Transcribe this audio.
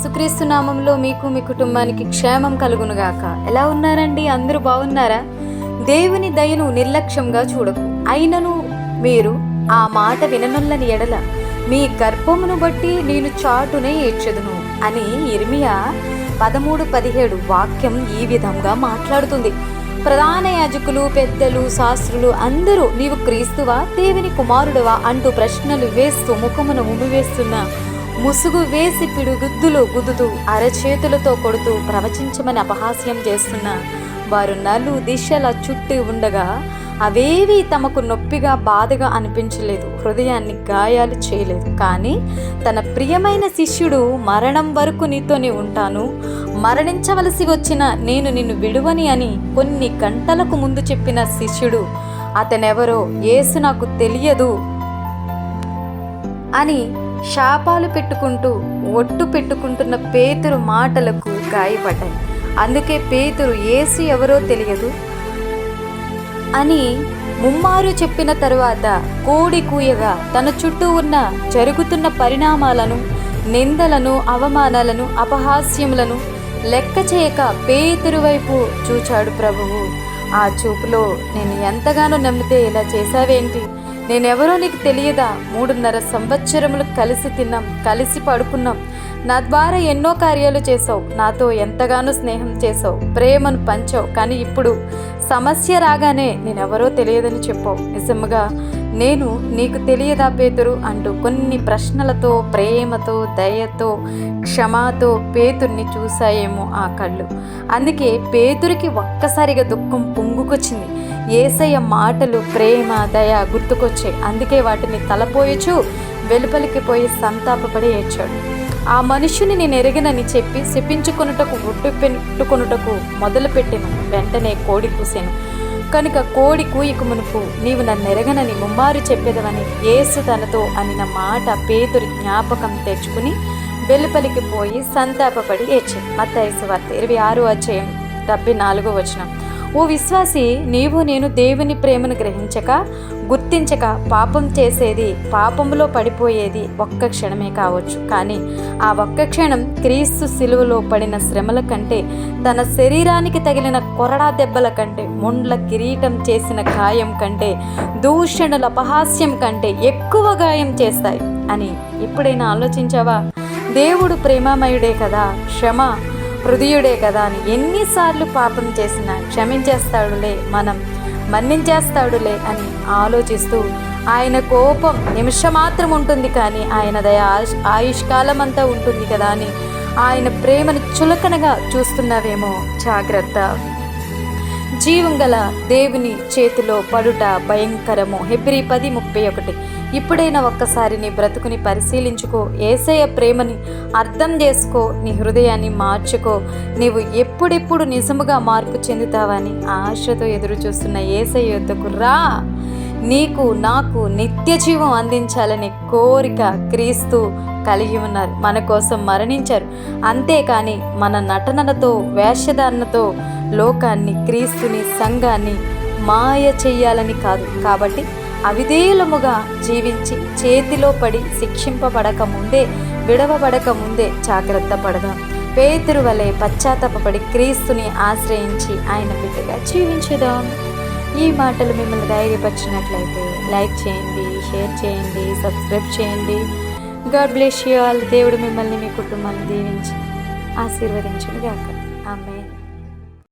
యేసుక్రీస్తు నామంలో మీకు మీ కుటుంబానికి క్షేమం కలుగునుగాక. ఎలా ఉన్నారండి? అందరూ బాగున్నారా? దేవుని దయను నిర్లక్ష్యంగా చూడకు, అయినను మీరు ఆ మాట విననుల్లని ఎడల మీ గర్భమును బట్టి నేను చాటునే ఏడ్చెదను అని ఇర్మియా 13:17 వాక్యం ఈ విధంగా మాట్లాడుతుంది. ప్రధాన యాజకులు, పెద్దలు, శాస్త్రులు అందరూ నీవు క్రీస్తువా, దేవుని కుమారుడువా అంటూ ప్రశ్నలు వేస్తూ ముఖమున ఉమ్మివేస్తున్న, ముసుగు వేసి పిడుగుద్దులు గుద్దుతూ అరచేతులతో కొడుతూ ప్రవచించమని అపహాస్యం చేస్తున్న వారు నలు దిశల చుట్టి ఉండగా అవేవి తమకు నొప్పిగా బాధగా అనిపించలేదు, హృదయాన్ని గాయాలు చేయలేదు. కానీ తన ప్రియమైన శిష్యుడు మరణం వరకు నీతోనే ఉంటాను, మరణించవలసి వచ్చిన నేను నిన్ను విడువని అని కొన్ని గంటలకు ముందు చెప్పిన శిష్యుడు అతనెవరో యేసు నాకు తెలియదు అని శాపాలు పెట్టుకుంటూ ఒట్టు పెట్టుకుంటున్న పేతురు మాటలకు గాయపడ్డాయి. అందుకే పేతురు యేసు ఎవరో తెలియదు అని ముమ్మారు చెప్పిన తరువాత కోడి కూయగా తన చుట్టూ ఉన్న జరుగుతున్న పరిణామాలను, నిందలను, అవమానాలను, అపహాస్యములను లెక్క చేయక పేతురు వైపు చూచాడు ప్రభువు. ఆ చూపులో నేను ఎంతగానో నమ్మితే ఇలా చేశావేంటి? నేనెవరో నీకు తెలియదా? 3.5 సంవత్సరములు కలిసి తిన్నాం, కలిసి పడుకున్నాం, నా ద్వారా ఎన్నో కార్యాలు చేసావు, నాతో ఎంతగానో స్నేహం చేసావు, ప్రేమను పంచావు. కానీ ఇప్పుడు సమస్య రాగానే నేనెవరో తెలియదని చెప్పావు. నిజంగా నేను నీకు తెలియదా పేతురు అంటూ కొన్ని ప్రశ్నలతో, ప్రేమతో, దయతో, క్షమాతో పేతుర్ని చూశాయేమో ఆ కళ్ళు. అందుకే పేతురికి ఒక్కసారిగా దుఃఖం పొంగుకొచ్చింది. యేసయ్య మాటలు, ప్రేమ, దయ గుర్తుకొచ్చాయి. అందుకే వాటిని తలపోయచూ వెలుపలికి పోయి సంతాపపడి ఏడ్చాడు. ఆ మనుషుని నేను ఎరగనని చెప్పి శపించుకొనుటకు ఒట్టు పెట్టుకొనుటకు మొదలుపెట్టెను. వెంటనే కోడి కూసెను. కనుక కోడి కూయకు మునుపు నీవు నన్ను ఎరగనని ముమ్మారు చెప్పేదవని యేసు తనతో అనిన మాట పేతురు జ్ఞాపకం తెచ్చుకుని వెలుపలికి పోయి సంతాపపడి ఏడ్చాడు. మత్తయి సువార్త 26:74. ఓ విశ్వాసి, నీవు నేను దేవుని ప్రేమను గ్రహించక, గుర్తించక పాపం చేసేది, పాపంలో పడిపోయేది ఒక్క క్షణమే కావచ్చు. కానీ ఆ ఒక్క క్షణం క్రీస్తు శిలువలో పడిన శ్రమల కంటే, తన శరీరానికి తగిలిన కొరడా దెబ్బల కంటే, ముండ్ల కిరీటం చేసిన గాయం కంటే, దూషణల అపహాస్యం కంటే ఎక్కువ గాయం చేస్తాయి అని ఎప్పుడైనా ఆలోచించావా? దేవుడు ప్రేమమయుడే కదా, క్షమ హృదయుడే కదా అని ఎన్నిసార్లు పాపం చేసినా క్షమించేస్తాడులే, మనం మన్నించేస్తాడులే అని ఆలోచిస్తూ, ఆయన కోపం నిమిషమాత్రం ఉంటుంది కానీ ఆయన దయ ఆయుష్కాలం అంతా ఉంటుంది కదా అని ఆయన ప్రేమను చులకనగా చూస్తున్నావేమో, జాగ్రత్త. జీవం గల దేవుని చేతిలో పడుట భయంకరము. హెబ్రీ 10:31. ఇప్పుడైనా ఒక్కసారి నీ బ్రతుకుని పరిశీలించుకో, యేసయ్య ప్రేమని అర్థం చేసుకో, నీ హృదయాన్ని మార్చుకో. నీవు ఎప్పుడెప్పుడు నిజముగా మార్పు చెందుతావని ఆశతో ఎదురు చూస్తున్న యేసయ్య యొద్దకు రా. నీకు నాకు నిత్య జీవం అందించాలనే కోరిక క్రీస్తు కలిగి ఉన్నారు. మన కోసం మరణించారు. అంతేకాని మన నటనలతో, వేషధారణతో లోకాన్ని, క్రీస్తుని, సంఘాన్ని మాయ చెయ్యాలని కాదు. కాబట్టి అవిధేయులముగా జీవించి చేతిలో పడి శిక్షింపబడక ముందే, విడవబడక ముందే జాగ్రత్త పడదాం. పేతురు వలె పశ్చాత్తాపపడి క్రీస్తుని ఆశ్రయించి ఆయన బిడ్డగా జీవించుదాం. ఈ మాటలు మిమ్మల్ని ధైర్యపరిచినట్లయితే లైక్ చేయండి, షేర్ చేయండి, సబ్స్క్రైబ్ చేయండి. God bless you all. దేవుడు మిమ్మల్ని, మీ కుటుంబాన్ని దీవించి ఆశీర్వదించును గాక. ఆమేన్.